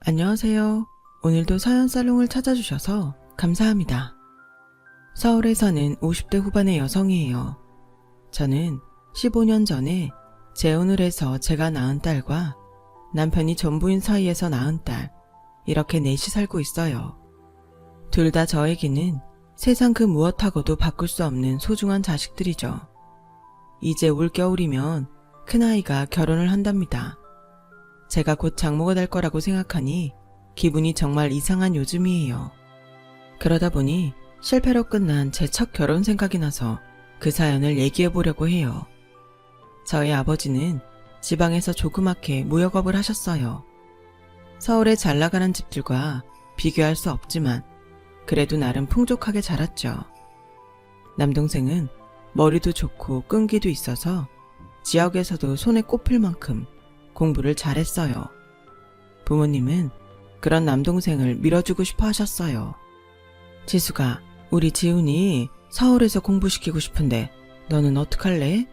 안녕하세요. 오늘도 서연살롱을 찾아주셔서 감사합니다. 서울에 사는 50대 후반의 여성이에요. 저는 15년 전에 재혼을 해서 제가 낳은 딸과 남편이 전부인 사이에서 낳은 딸, 이렇게 넷이 살고 있어요. 둘 다 저에게는 세상 그 무엇하고도 바꿀 수 없는 소중한 자식들이죠. 이제 올겨울이면 큰아이가 결혼을 한답니다. 제가 곧 장모가 될 거라고 생각하니 기분이 정말 이상한 요즘이에요. 그러다 보니 실패로 끝난 제 첫 결혼 생각이 나서 그 사연을 얘기해 보려고 해요. 저희 아버지는 지방에서 조그맣게 무역업을 하셨어요. 서울의 잘 나가는 집들과 비교할 수 없지만 그래도 나름 풍족하게 자랐죠. 남동생은 머리도 좋고 끈기도 있어서 지역에서도 손에 꼽힐 만큼 공부를 잘했어요. 부모님은 그런 남동생을 밀어주고 싶어 하셨어요. 지수가, 우리 지훈이 서울에서 공부시키고 싶은데 너는 어떡할래?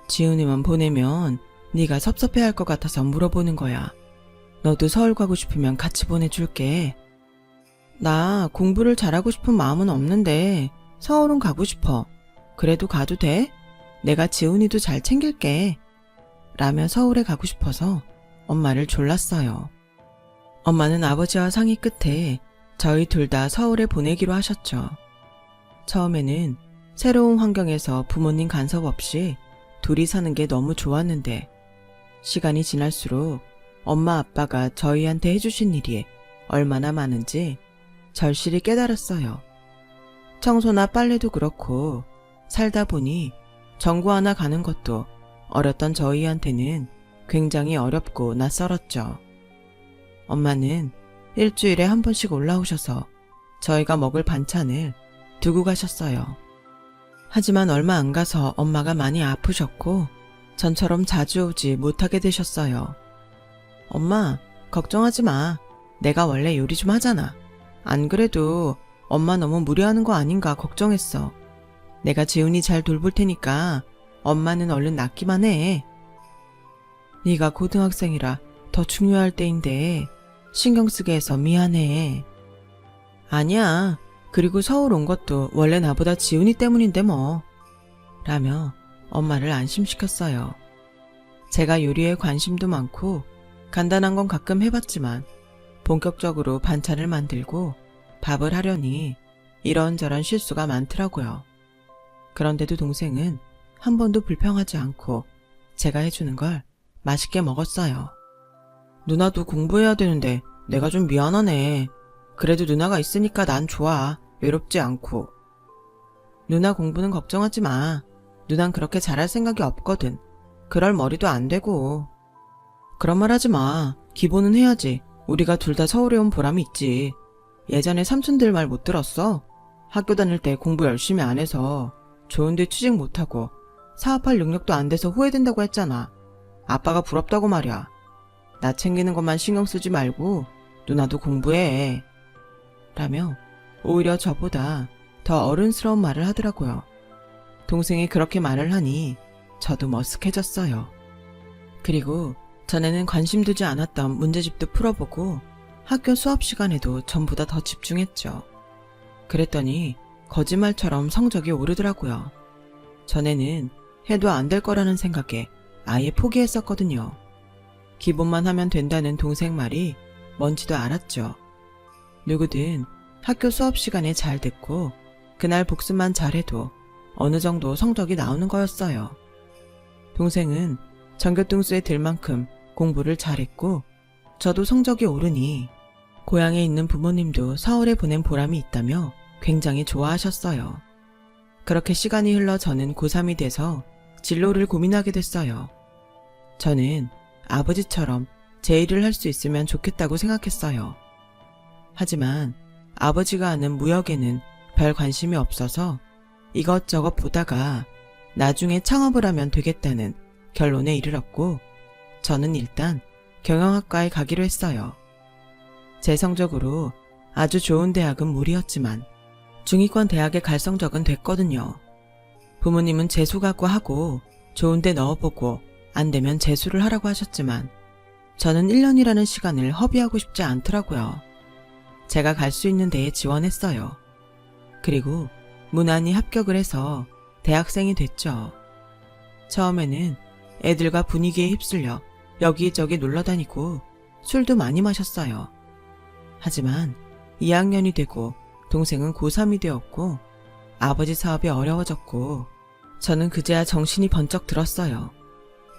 지훈이만 보내면 네가 섭섭해할 것 같아서 물어보는 거야. 너도 서울 가고 싶으면 같이 보내줄게. 나 공부를 잘하고 싶은 마음은 없는데 서울은 가고 싶어. 그래도 가도 돼? 내가 지훈이도 잘 챙길게. 라며 서울에 가고 싶어서 엄마를 졸랐어요. 엄마는 아버지와 상의 끝에 저희 둘 다 서울에 보내기로 하셨죠. 처음에는 새로운 환경에서 부모님 간섭 없이 둘이 사는 게 너무 좋았는데 시간이 지날수록 엄마 아빠가 저희한테 해주신 일이 얼마나 많은지 절실히 깨달았어요. 청소나 빨래도 그렇고 살다 보니 전구 하나 가는 것도 어렸던 저희한테는 굉장히 어렵고 낯설었죠. 엄마는 일주일에 한 번씩 올라오셔서 저희가 먹을 반찬을 두고 가셨어요. 하지만 얼마 안 가서 엄마가 많이 아프셨고 전처럼 자주 오지 못하게 되셨어요. 엄마, 걱정하지 마. 내가 원래 요리 좀 하잖아. 안 그래도 엄마 너무 무리하는 거 아닌가 걱정했어. 내가 지훈이 잘 돌볼 테니까 엄마는 얼른 낫기만 해. 네가 고등학생이라 더 중요할 때인데 신경 쓰게 해서 미안해. 아니야. 그리고 서울 온 것도 원래 나보다 지훈이 때문인데 뭐. 라며 엄마를 안심시켰어요. 제가 요리에 관심도 많고 간단한 건 가끔 해봤지만 본격적으로 반찬을 만들고 밥을 하려니 이런저런 실수가 많더라고요. 그런데도 동생은 한 번도 불평하지 않고 제가 해주는 걸 맛있게 먹었어요. 누나도 공부해야 되는데 내가 좀 미안하네. 그래도 누나가 있으니까 난 좋아. 외롭지 않고. 누나 공부는 걱정하지 마. 누난 그렇게 잘할 생각이 없거든. 그럴 머리도 안 되고. 그런 말 하지 마. 기본은 해야지. 우리가 둘 다 서울에 온 보람이 있지. 예전에 삼촌들 말 못 들었어? 학교 다닐 때 공부 열심히 안 해서 좋은 데 취직 못하고 사업할 능력도 안 돼서 후회된다고 했잖아. 아빠가 부럽다고 말이야. 나 챙기는 것만 신경 쓰지 말고 누나도 공부해. 라며 오히려 저보다 더 어른스러운 말을 하더라고요. 동생이 그렇게 말을 하니 저도 머쓱해졌어요. 그리고 전에는 관심 두지 않았던 문제집도 풀어보고 학교 수업 시간에도 전보다 더 집중했죠. 그랬더니 거짓말처럼 성적이 오르더라고요. 전에는 해도 안 될 거라는 생각에 아예 포기했었거든요. 기본만 하면 된다는 동생 말이 뭔지도 알았죠. 누구든 학교 수업 시간에 잘 듣고 그날 복습만 잘해도 어느 정도 성적이 나오는 거였어요. 동생은 전교등수에 들 만큼 공부를 잘했고 저도 성적이 오르니 고향에 있는 부모님도 서울에 보낸 보람이 있다며 굉장히 좋아하셨어요. 그렇게 시간이 흘러 저는 고3이 돼서 진로를 고민하게 됐어요. 저는 아버지처럼 제 일을 할 수 있으면 좋겠다고 생각했어요. 하지만 아버지가 하는 무역에는 별 관심이 없어서 이것저것 보다가 나중에 창업을 하면 되겠다는 결론에 이르렀고 저는 일단 경영학과에 가기로 했어요. 제 성적으로 아주 좋은 대학은 무리였지만 중위권 대학에 갈 성적은 됐거든요. 부모님은 재수각고 하고 좋은 데 넣어보고 안 되면 재수를 하라고 하셨지만 저는 1년이라는 시간을 허비하고 싶지 않더라고요. 제가 갈 수 있는 데에 지원했어요. 그리고 무난히 합격을 해서 대학생이 됐죠. 처음에는 애들과 분위기에 휩쓸려 여기저기 놀러 다니고 술도 많이 마셨어요. 하지만 2학년이 되고 동생은 고3이 되었고 아버지 사업이 어려워졌고 저는 그제야 정신이 번쩍 들었어요.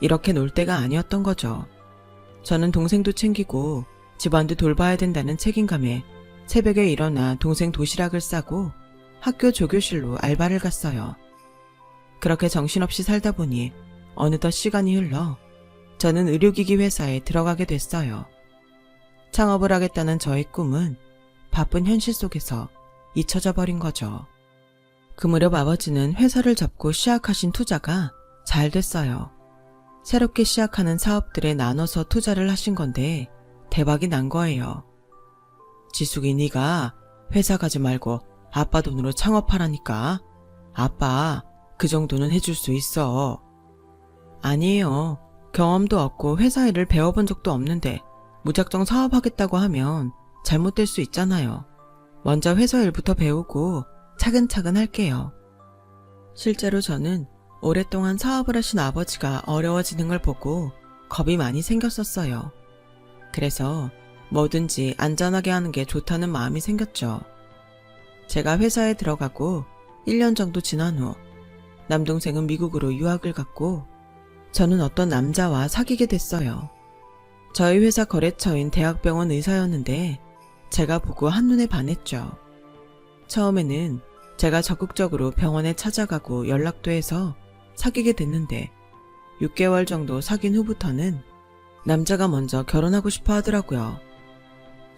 이렇게 놀 때가 아니었던 거죠. 저는 동생도 챙기고 집안도 돌봐야 된다는 책임감에 새벽에 일어나 동생 도시락을 싸고 학교 조교실로 알바를 갔어요. 그렇게 정신없이 살다 보니 어느덧 시간이 흘러 저는 의료기기 회사에 들어가게 됐어요. 창업을 하겠다는 저의 꿈은 바쁜 현실 속에서 잊혀져 버린 거죠. 그 무렵 아버지는 회사를 접고 시작하신 투자가 잘 됐어요. 새롭게 시작하는 사업들에 나눠서 투자를 하신 건데 대박이 난 거예요. 지숙이 네가 회사 가지 말고 아빠 돈으로 창업하라니까. 아빠 그 정도는 해줄 수 있어. 아니에요. 경험도 없고 회사 일을 배워본 적도 없는데 무작정 사업하겠다고 하면 잘못될 수 있잖아요. 먼저 회사 일부터 배우고 차근차근 할게요. 실제로 저는 오랫동안 사업을 하신 아버지가 어려워지는 걸 보고 겁이 많이 생겼었어요. 그래서 뭐든지 안전하게 하는 게 좋다는 마음이 생겼죠. 제가 회사에 들어가고 1년 정도 지난 후 남동생은 미국으로 유학을 갔고 저는 어떤 남자와 사귀게 됐어요. 저희 회사 거래처인 대학병원 의사였는데 제가 보고 한눈에 반했죠. 처음에는 제가 적극적으로 병원에 찾아가고 연락도 해서 사귀게 됐는데 6개월 정도 사귄 후부터는 남자가 먼저 결혼하고 싶어 하더라고요.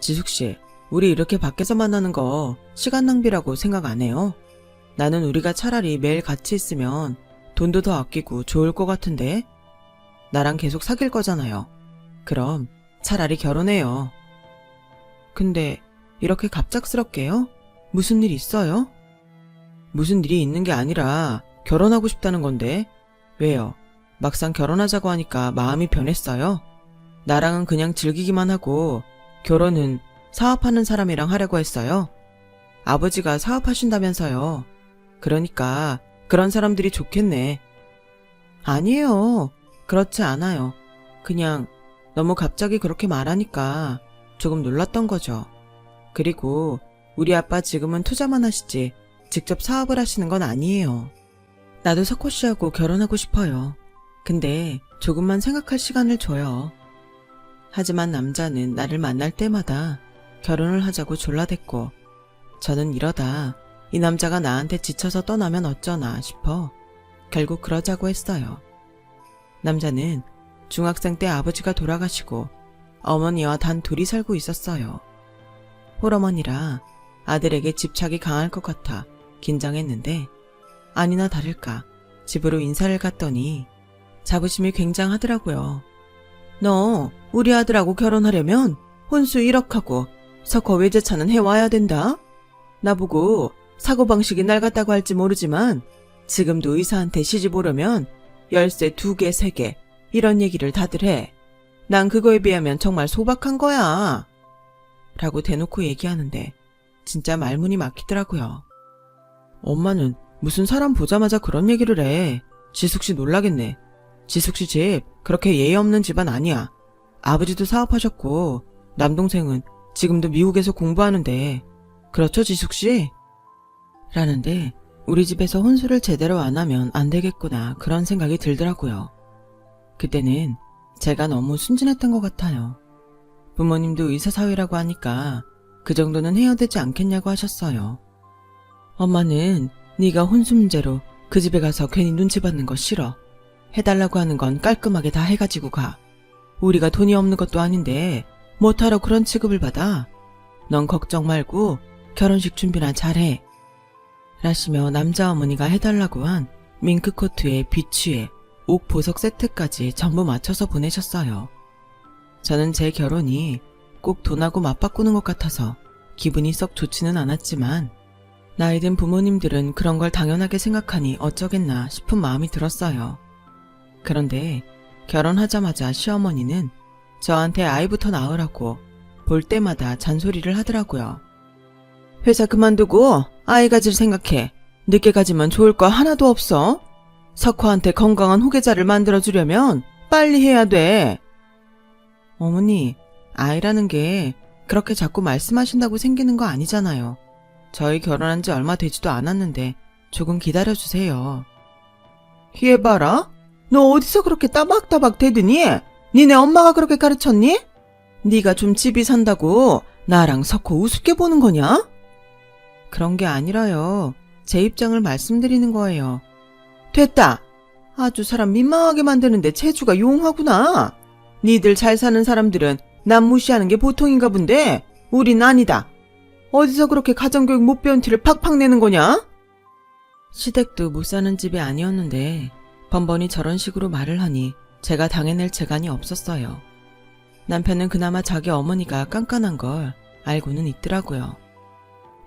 지숙씨, 우리 이렇게 밖에서 만나는 거 시간 낭비라고 생각 안 해요? 나는 우리가 차라리 매일 같이 있으면 돈도 더 아끼고 좋을 것 같은데? 나랑 계속 사귈 거잖아요. 그럼 차라리 결혼해요. 근데 이렇게 갑작스럽게요? 무슨 일 있어요? 무슨 일이 있는 게 아니라 결혼하고 싶다는 건데 왜요? 막상 결혼하자고 하니까 마음이 변했어요? 나랑은 그냥 즐기기만 하고 결혼은 사업하는 사람이랑 하려고 했어요. 아버지가 사업하신다면서요. 그러니까 그런 사람들이 좋겠네. 아니에요. 그렇지 않아요. 그냥 너무 갑자기 그렇게 말하니까 조금 놀랐던 거죠. 그리고 우리 아빠 지금은 투자만 하시지 직접 사업을 하시는 건 아니에요. 나도 석호 씨하고 결혼하고 싶어요. 근데 조금만 생각할 시간을 줘요. 하지만 남자는 나를 만날 때마다 결혼을 하자고 졸라댔고 저는 이러다 이 남자가 나한테 지쳐서 떠나면 어쩌나 싶어 결국 그러자고 했어요. 남자는 중학생 때 아버지가 돌아가시고 어머니와 단 둘이 살고 있었어요. 홀어머니라 아들에게 집착이 강할 것 같아 긴장했는데 아니나 다를까 집으로 인사를 갔더니 자부심이 굉장하더라고요. 너 우리 아들하고 결혼하려면 혼수 1억하고 석호 외제차는 해와야 된다. 나보고 사고방식이 낡았다고 할지 모르지만 지금도 의사한테 시집 오려면 열쇠 2개, 3개 이런 얘기를 다들 해. 난 그거에 비하면 정말 소박한 거야. 라고 대놓고 얘기하는데 진짜 말문이 막히더라고요. 엄마는 무슨 사람 보자마자 그런 얘기를 해. 지숙씨 놀라겠네. 지숙씨 집 그렇게 예의 없는 집안 아니야. 아버지도 사업하셨고 남동생은 지금도 미국에서 공부하는데 그렇죠 지숙씨? 라는데 우리 집에서 혼수를 제대로 안 하면 안 되겠구나 그런 생각이 들더라고요. 그때는 제가 너무 순진했던 것 같아요. 부모님도 의사사회라고 하니까 그 정도는 해야 되지 않겠냐고 하셨어요. 엄마는 네가 혼수 문제로 그 집에 가서 괜히 눈치 받는 거 싫어. 해달라고 하는 건 깔끔하게 다 해가지고 가. 우리가 돈이 없는 것도 아닌데 뭐하러 그런 취급을 받아. 넌 걱정 말고 결혼식 준비나 잘해. 라시며 남자 어머니가 해달라고 한 밍크코트에 비취에 옥 보석 세트까지 전부 맞춰서 보내셨어요. 저는 제 결혼이 꼭 돈하고 맞바꾸는 것 같아서 기분이 썩 좋지는 않았지만 나이 든 부모님들은 그런 걸 당연하게 생각하니 어쩌겠나 싶은 마음이 들었어요. 그런데 결혼하자마자 시어머니는 저한테 아이부터 낳으라고 볼 때마다 잔소리를 하더라고요. 회사 그만두고 아이 가질 생각해. 늦게까지만 좋을 거 하나도 없어. 석호한테 건강한 후계자를 만들어주려면 빨리 해야 돼. 어머니, 아이라는 게 그렇게 자꾸 말씀하신다고 생기는 거 아니잖아요. 저희 결혼한 지 얼마 되지도 않았는데 조금 기다려주세요. 얘 봐라. 너 어디서 그렇게 따박따박 대드니? 니네 엄마가 그렇게 가르쳤니? 네가 좀 집이 산다고 나랑 석호 우습게 보는 거냐? 그런 게 아니라요. 제 입장을 말씀드리는 거예요. 됐다. 아주 사람 민망하게 만드는데 체주가 용하구나. 니들 잘 사는 사람들은 남 무시하는 게 보통인가 본데 우린 아니다. 어디서 그렇게 가정교육 못 배운 티를 팍팍 내는 거냐? 시댁도 못 사는 집이 아니었는데 번번이 저런 식으로 말을 하니 제가 당해낼 재간이 없었어요. 남편은 그나마 자기 어머니가 깐깐한 걸 알고는 있더라고요.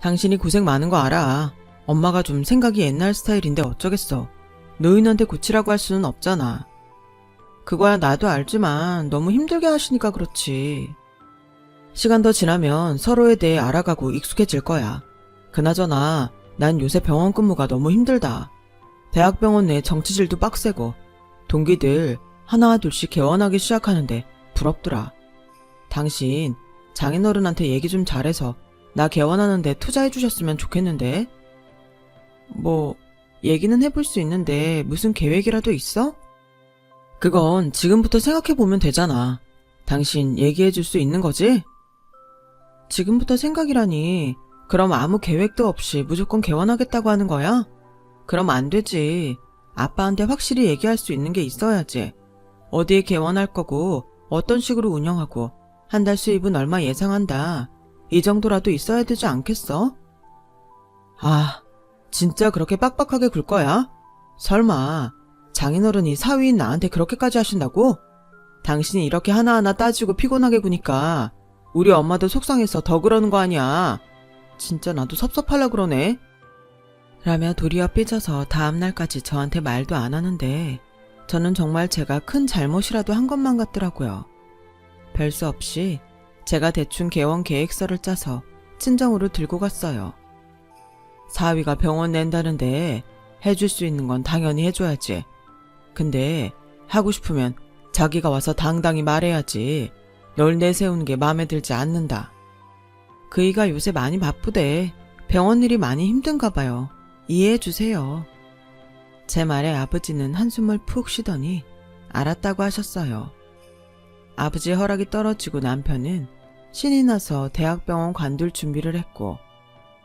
당신이 고생 많은 거 알아. 엄마가 좀 생각이 옛날 스타일인데 어쩌겠어. 노인한테 고치라고 할 수는 없잖아. 그거야 나도 알지만 너무 힘들게 하시니까 그렇지. 시간 더 지나면 서로에 대해 알아가고 익숙해질 거야. 그나저나 난 요새 병원 근무가 너무 힘들다. 대학병원 내 정치질도 빡세고 동기들 하나 둘씩 개원하기 시작하는데 부럽더라. 당신 장인어른한테 얘기 좀 잘해서 나 개원하는데 투자해 주셨으면 좋겠는데. 뭐 얘기는 해볼 수 있는데 무슨 계획이라도 있어? 그건 지금부터 생각해보면 되잖아. 당신 얘기해 줄 수 있는 거지? 지금부터 생각이라니. 그럼 아무 계획도 없이 무조건 개원하겠다고 하는 거야? 그럼 안 되지. 아빠한테 확실히 얘기할 수 있는 게 있어야지. 어디에 개원할 거고 어떤 식으로 운영하고 한 달 수입은 얼마 예상한다. 이 정도라도 있어야 되지 않겠어? 아, 진짜 그렇게 빡빡하게 굴 거야? 설마 장인어른이 사위인 나한테 그렇게까지 하신다고? 당신이 이렇게 하나하나 따지고 피곤하게 구니까 우리 엄마도 속상해서 더 그러는 거 아니야. 진짜 나도 섭섭하려 그러네. 라며 도리어 삐져서 다음날까지 저한테 말도 안 하는데 저는 정말 제가 큰 잘못이라도 한 것만 같더라고요. 별 수 없이 제가 대충 개원 계획서를 짜서 친정으로 들고 갔어요. 사위가 병원 낸다는데 해줄 수 있는 건 당연히 해줘야지. 근데 하고 싶으면 자기가 와서 당당히 말해야지. 널 내세우는 게 마음에 들지 않는다. 그이가 요새 많이 바쁘대. 병원 일이 많이 힘든가 봐요. 이해해 주세요. 제 말에 아버지는 한숨을 푹 쉬더니 알았다고 하셨어요. 아버지 허락이 떨어지고 남편은 신이 나서 대학병원 관둘 준비를 했고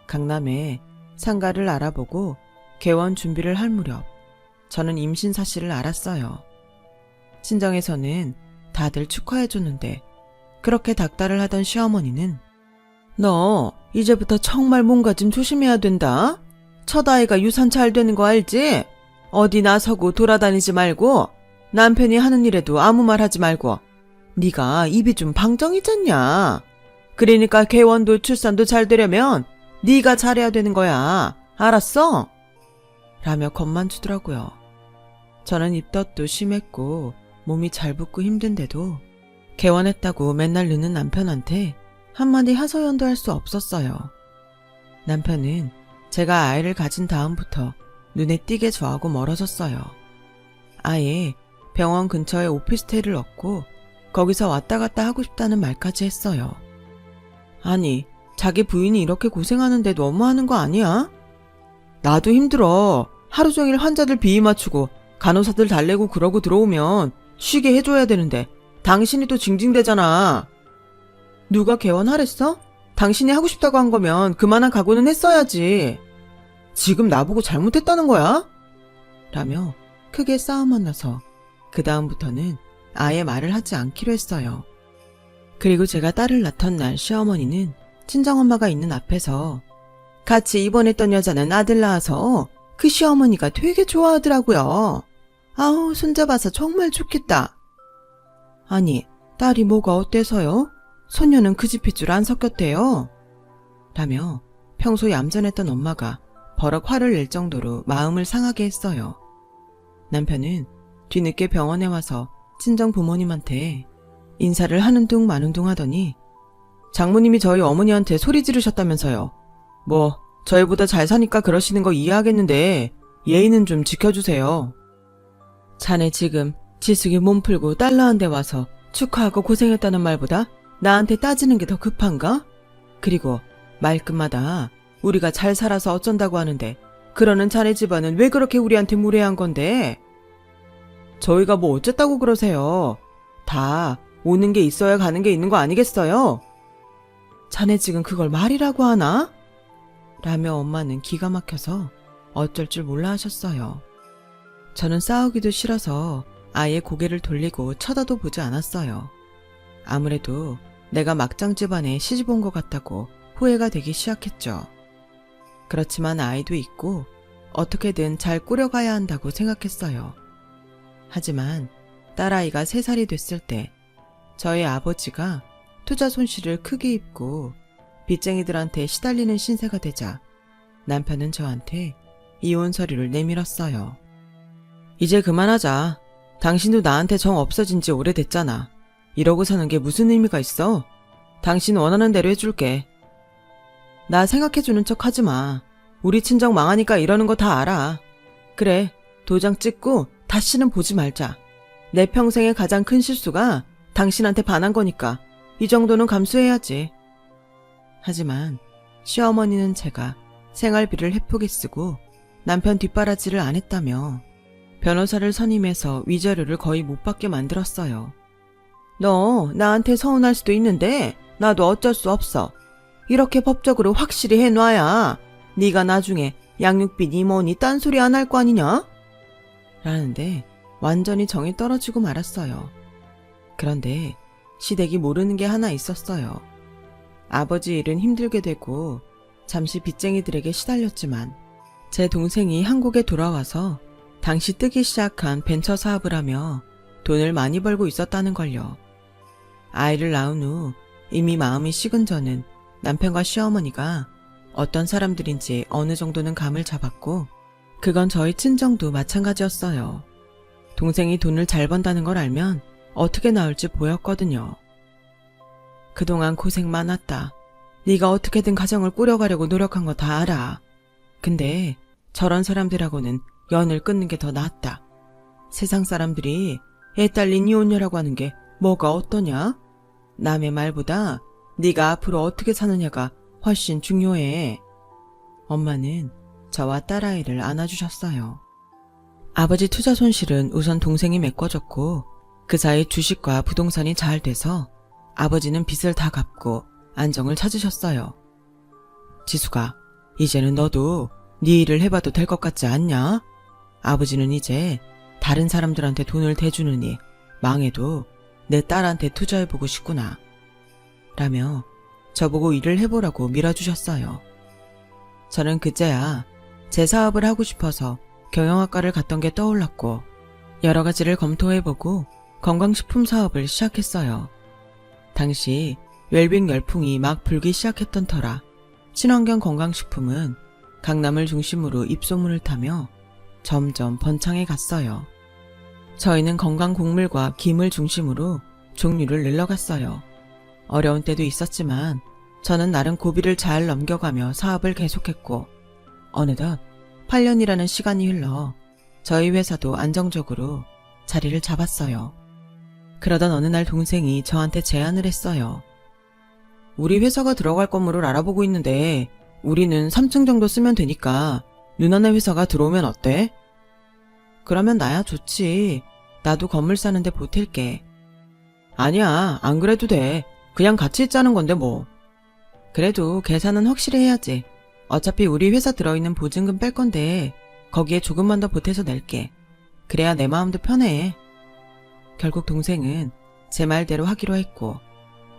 강남에 상가를 알아보고 개원 준비를 할 무렵 저는 임신 사실을 알았어요. 친정에서는 다들 축하해줬는데 그렇게 닥달을 하던 시어머니는 너 이제부터 정말 뭔가 좀 조심해야 된다. 첫 아이가 유산 잘 되는 거 알지? 어디 나서고 돌아다니지 말고 남편이 하는 일에도 아무 말 하지 말고 네가 입이 좀 방정이잖냐. 그러니까 개원도 출산도 잘 되려면 네가 잘해야 되는 거야. 알았어? 라며 겁만 주더라고요. 저는 입덧도 심했고 몸이 잘 붓고 힘든데도 개원했다고 맨날 느는 남편한테 한마디 하소연도 할 수 없었어요. 남편은 제가 아이를 가진 다음부터 눈에 띄게 저하고 멀어졌어요. 아예 병원 근처에 오피스텔을 얻고 거기서 왔다 갔다 하고 싶다는 말까지 했어요. 아니, 자기 부인이 이렇게 고생하는데 너무하는 거 아니야? 나도 힘들어. 하루 종일 환자들 비위 맞추고 간호사들 달래고 그러고 들어오면 쉬게 해줘야 되는데 당신이 또 징징대잖아. 누가 개원하랬어? 당신이 하고 싶다고 한 거면 그만한 각오는 했어야지. 지금 나보고 잘못했다는 거야? 라며 크게 싸움만 나서 그 다음부터는 아예 말을 하지 않기로 했어요. 그리고 제가 딸을 낳던 날 시어머니는 친정엄마가 있는 앞에서 같이 입원했던 여자는 아들 낳아서 그 시어머니가 되게 좋아하더라고요. 아우, 손잡아서 정말 좋겠다. 아니, 딸이 뭐가 어때서요? 손녀는 그 집일 줄 안 섞였대요. 라며 평소 얌전했던 엄마가 버럭 화를 낼 정도로 마음을 상하게 했어요. 남편은 뒤늦게 병원에 와서 친정 부모님한테 인사를 하는 둥 마는 둥 하더니 장모님이 저희 어머니한테 소리 지르셨다면서요. 뭐 저희보다 잘 사니까 그러시는 거 이해하겠는데 예의는 좀 지켜주세요. 자네 지금 지숙이 몸 풀고 딸라한테 와서 축하하고 고생했다는 말보다 나한테 따지는 게 더 급한가? 그리고 말끝마다 우리가 잘 살아서 어쩐다고 하는데 그러는 자네 집안은 왜 그렇게 우리한테 무례한 건데? 저희가 뭐 어쨌다고 그러세요. 다 오는 게 있어야 가는 게 있는 거 아니겠어요? 자네 지금 그걸 말이라고 하나? 라며 엄마는 기가 막혀서 어쩔 줄 몰라 하셨어요. 저는 싸우기도 싫어서 아예 고개를 돌리고 쳐다도 보지 않았어요. 아무래도 내가 막장 집안에 시집 온 것 같다고 후회가 되기 시작했죠. 그렇지만 아이도 있고 어떻게든 잘 꾸려가야 한다고 생각했어요. 하지만 딸아이가 3살이 됐을 때 저희 아버지가 투자 손실을 크게 입고 빚쟁이들한테 시달리는 신세가 되자 남편은 저한테 이혼 서류를 내밀었어요. 이제 그만하자. 당신도 나한테 정 없어진 지 오래됐잖아. 이러고 사는 게 무슨 의미가 있어? 당신 원하는 대로 해줄게. 나 생각해주는 척 하지 마. 우리 친정 망하니까 이러는 거 다 알아. 그래, 도장 찍고 다시는 보지 말자. 내 평생의 가장 큰 실수가 당신한테 반한 거니까 이 정도는 감수해야지. 하지만 시어머니는 제가 생활비를 헤프게 쓰고 남편 뒷바라지를 안 했다며 변호사를 선임해서 위자료를 거의 못 받게 만들었어요. 너 나한테 서운할 수도 있는데 나도 어쩔 수 없어. 이렇게 법적으로 확실히 해놔야 네가 나중에 양육비 니 뭐니 딴소리 안 할 거 아니냐? 라는데 완전히 정이 떨어지고 말았어요. 그런데 시댁이 모르는 게 하나 있었어요. 아버지 일은 힘들게 되고 잠시 빚쟁이들에게 시달렸지만 제 동생이 한국에 돌아와서 당시 뜨기 시작한 벤처 사업을 하며 돈을 많이 벌고 있었다는 걸요. 아이를 낳은 후 이미 마음이 식은 저는 남편과 시어머니가 어떤 사람들인지 어느 정도는 감을 잡았고 그건 저희 친정도 마찬가지였어요. 동생이 돈을 잘 번다는 걸 알면 어떻게 나올지 보였거든요. 그동안 고생 많았다. 네가 어떻게든 가정을 꾸려가려고 노력한 거 다 알아. 근데 저런 사람들하고는 연을 끊는 게 더 낫다. 세상 사람들이 애 딸린 이혼녀라고 하는 게 뭐가 어떠냐? 남의 말보다 네가 앞으로 어떻게 사느냐가 훨씬 중요해. 엄마는 저와 딸아이를 안아주셨어요. 아버지 투자 손실은 우선 동생이 메꿔줬고 그 사이 주식과 부동산이 잘 돼서 아버지는 빚을 다 갚고 안정을 찾으셨어요. 지수가, 이제는 너도 네 일을 해봐도 될 것 같지 않냐? 아버지는 이제 다른 사람들한테 돈을 대주느니 망해도 내 딸한테 투자해보고 싶구나. 라며 저보고 일을 해보라고 밀어주셨어요. 저는 그제야 제 사업을 하고 싶어서 경영학과를 갔던 게 떠올랐고 여러 가지를 검토해보고 건강식품 사업을 시작했어요. 당시 웰빙 열풍이 막 불기 시작했던 터라 친환경 건강식품은 강남을 중심으로 입소문을 타며 점점 번창해 갔어요. 저희는 건강 곡물과 김을 중심으로 종류를 늘려갔어요. 어려운 때도 있었지만 저는 나름 고비를 잘 넘겨가며 사업을 계속했고 어느덧 8년이라는 시간이 흘러 저희 회사도 안정적으로 자리를 잡았어요. 그러던 어느 날 동생이 저한테 제안을 했어요. 우리 회사가 들어갈 건물을 알아보고 있는데 우리는 3층 정도 쓰면 되니까 누나네 회사가 들어오면 어때? 그러면 나야 좋지. 나도 건물 사는데 보탤게. 아니야, 안 그래도 돼. 그냥 같이 있자는 건데 뭐. 그래도 계산은 확실히 해야지. 어차피 우리 회사 들어있는 보증금 뺄 건데 거기에 조금만 더 보태서 낼게. 그래야 내 마음도 편해. 결국 동생은 제 말대로 하기로 했고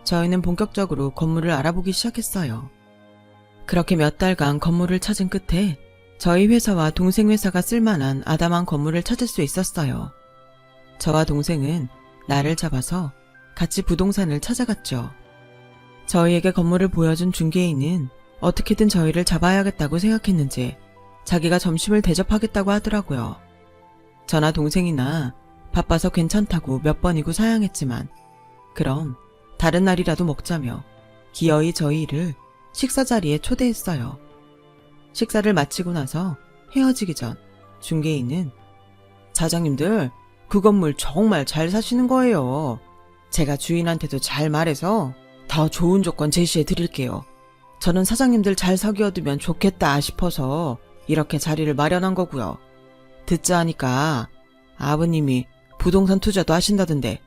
저희는 본격적으로 건물을 알아보기 시작했어요. 그렇게 몇 달간 건물을 찾은 끝에 저희 회사와 동생 회사가 쓸만한 아담한 건물을 찾을 수 있었어요. 저와 동생은 날을 잡아서 같이 부동산을 찾아갔죠. 저희에게 건물을 보여준 중개인은 어떻게든 저희를 잡아야겠다고 생각했는지 자기가 점심을 대접하겠다고 하더라고요. 저나 동생이나 바빠서 괜찮다고 몇 번이고 사양했지만 그럼 다른 날이라도 먹자며 기어이 저희를 식사 자리에 초대했어요. 식사를 마치고 나서 헤어지기 전 중개인은 사장님들, 그 건물 정말 잘 사시는 거예요. 제가 주인한테도 잘 말해서 더 좋은 조건 제시해 드릴게요. 저는 사장님들 잘 사귀어두면 좋겠다 싶어서 이렇게 자리를 마련한 거고요. 듣자 하니까 아버님이 부동산 투자도 하신다던데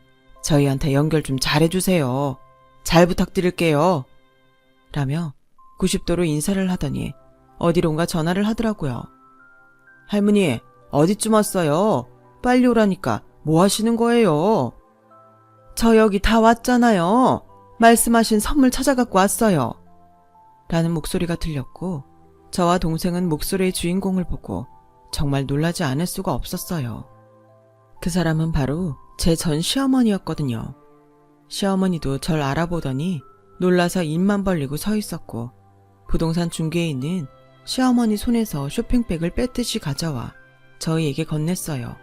저희한테 연결 좀 잘해주세요. 잘 부탁드릴게요. 라며 90도로 인사를 하더니 어디론가 전화를 하더라고요. 할머니, 어디쯤 왔어요? 빨리 오라니까 뭐 하시는 거예요? 저 여기 다 왔잖아요. 말씀하신 선물 찾아갖고 왔어요. 라는 목소리가 들렸고 저와 동생은 목소리의 주인공을 보고 정말 놀라지 않을 수가 없었어요. 그 사람은 바로 제 전 시어머니였거든요. 시어머니도 절 알아보더니 놀라서 입만 벌리고 서 있었고 부동산 중개인은 시어머니 손에서 쇼핑백을 뺏듯이 가져와 저희에게 건넸어요.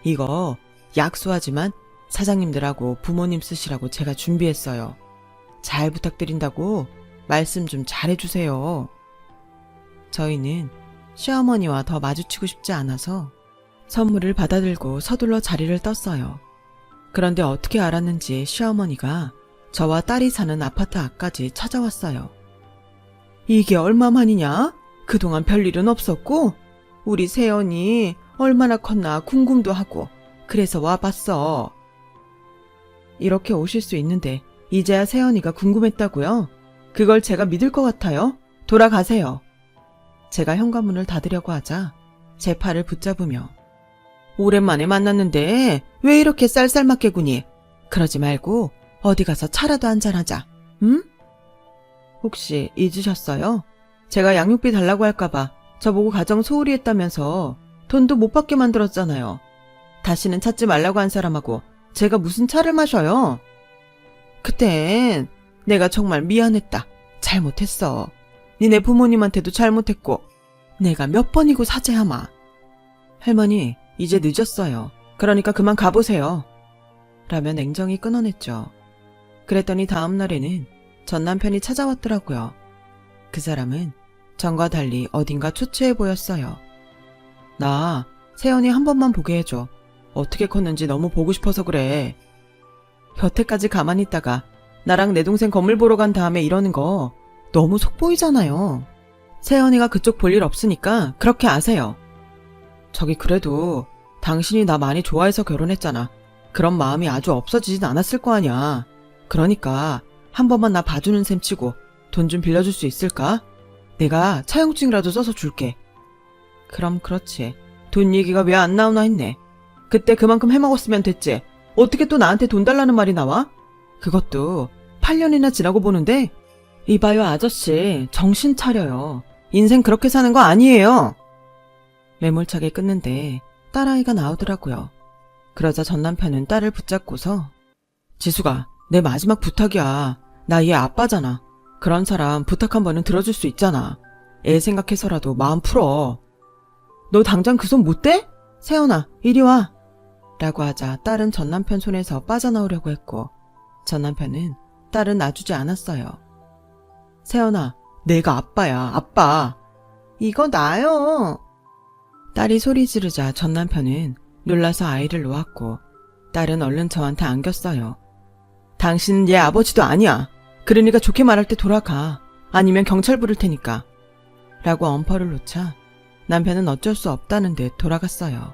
이거 약소하지만 사장님들하고 부모님 쓰시라고 제가 준비했어요. 잘 부탁드린다고 말씀 좀 잘해주세요. 저희는 시어머니와 더 마주치고 싶지 않아서 선물을 받아들고 서둘러 자리를 떴어요. 그런데 어떻게 알았는지 시어머니가 저와 딸이 사는 아파트 앞까지 찾아왔어요. 이게 얼마만이냐? 그동안 별일은 없었고 우리 세연이 얼마나 컸나 궁금도 하고 그래서 와봤어. 이렇게 오실 수 있는데 이제야 세연이가 궁금했다고요? 그걸 제가 믿을 것 같아요? 돌아가세요. 제가 현관문을 닫으려고 하자 제 팔을 붙잡으며 오랜만에 만났는데 왜 이렇게 쌀쌀맞게 구니? 그러지 말고 어디 가서 차라도 한잔하자. 응? 혹시 잊으셨어요? 제가 양육비 달라고 할까봐 저보고 가정 소홀히 했다면서 돈도 못 받게 만들었잖아요. 다시는 찾지 말라고 한 사람하고 제가 무슨 차를 마셔요? 그땐 내가 정말 미안했다. 잘못했어. 니네 부모님한테도 잘못했고 내가 몇 번이고 사죄하마. 할머니, 이제 늦었어요. 그러니까 그만 가보세요. 라며 냉정히 끊어냈죠. 그랬더니 다음 날에는 전 남편이 찾아왔더라고요. 그 사람은 전과 달리 어딘가 초췌해 보였어요. 나 세연이 한 번만 보게 해줘. 어떻게 컸는지 너무 보고 싶어서 그래. 여태까지 가만히 있다가 나랑 내 동생 건물 보러 간 다음에 이러는 거 너무 속보이잖아요. 세연이가 그쪽 볼 일 없으니까 그렇게 아세요. 저기 그래도 당신이 나 많이 좋아해서 결혼했잖아. 그런 마음이 아주 없어지진 않았을 거 아냐. 그러니까 한 번만 나 봐주는 셈 치고 돈 좀 빌려줄 수 있을까? 내가 차용증이라도 써서 줄게. 그럼 그렇지. 돈 얘기가 왜 안 나오나 했네. 그때 그만큼 해먹었으면 됐지. 어떻게 또 나한테 돈 달라는 말이 나와? 그것도 8년이나 지나고 보는데 이봐요 아저씨, 정신 차려요. 인생 그렇게 사는 거 아니에요. 매몰차게 끊는데 딸아이가 나오더라고요. 그러자 전 남편은 딸을 붙잡고서 지수가 내 마지막 부탁이야. 나 얘 아빠잖아. 그런 사람 부탁 한 번은 들어줄 수 있잖아. 애 생각해서라도 마음 풀어. 너 당장 그 손 못 대? 세연아 이리 와. 라고 하자 딸은 전 남편 손에서 빠져나오려고 했고 전 남편은 딸은 놔주지 않았어요. 세연아, 내가 아빠야, 아빠. 이거 나요. 딸이 소리 지르자 전 남편은 놀라서 아이를 놓았고 딸은 얼른 저한테 안겼어요. 당신은 얘 아버지도 아니야. 그러니까 좋게 말할 때 돌아가. 아니면 경찰 부를 테니까. 라고 엄퍼를 놓자 남편은 어쩔 수 없다는 듯 돌아갔어요.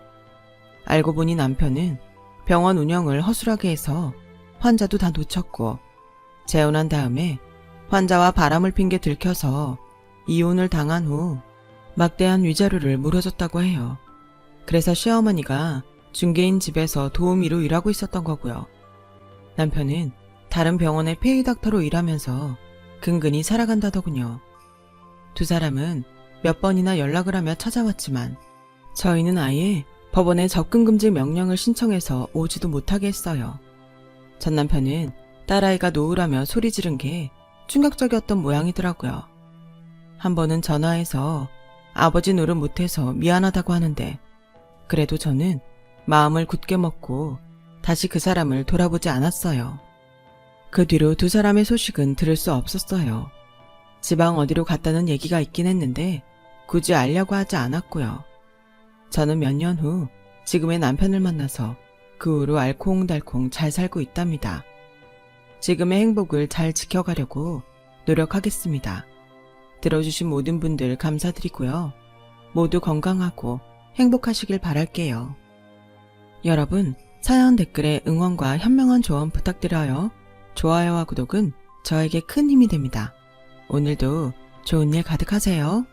알고 보니 남편은 병원 운영을 허술하게 해서 환자도 다 놓쳤고 재혼한 다음에 환자와 바람을 핑계 들켜서 이혼을 당한 후 막대한 위자료를 물어줬다고 해요. 그래서 시어머니가 중개인 집에서 도우미로 일하고 있었던 거고요. 남편은 다른 병원의 페이닥터로 일하면서 근근히 살아간다더군요. 두 사람은 몇 번이나 연락을 하며 찾아왔지만 저희는 아예 법원에 접근금지 명령을 신청해서 오지도 못하게 했어요. 전 남편은 딸아이가 놓으라며 소리 지른 게 충격적이었던 모양이더라고요. 한 번은 전화해서 아버지 노릇 못해서 미안하다고 하는데 그래도 저는 마음을 굳게 먹고 다시 그 사람을 돌아보지 않았어요. 그 뒤로 두 사람의 소식은 들을 수 없었어요. 지방 어디로 갔다는 얘기가 있긴 했는데 굳이 알려고 하지 않았고요. 저는 몇 년 후 지금의 남편을 만나서 그 후로 알콩달콩 잘 살고 있답니다. 지금의 행복을 잘 지켜가려고 노력하겠습니다. 들어주신 모든 분들 감사드리고요. 모두 건강하고 행복하시길 바랄게요. 여러분, 사연 댓글에 응원과 현명한 조언 부탁드려요. 좋아요와 구독은 저에게 큰 힘이 됩니다. 오늘도 좋은 일 가득하세요.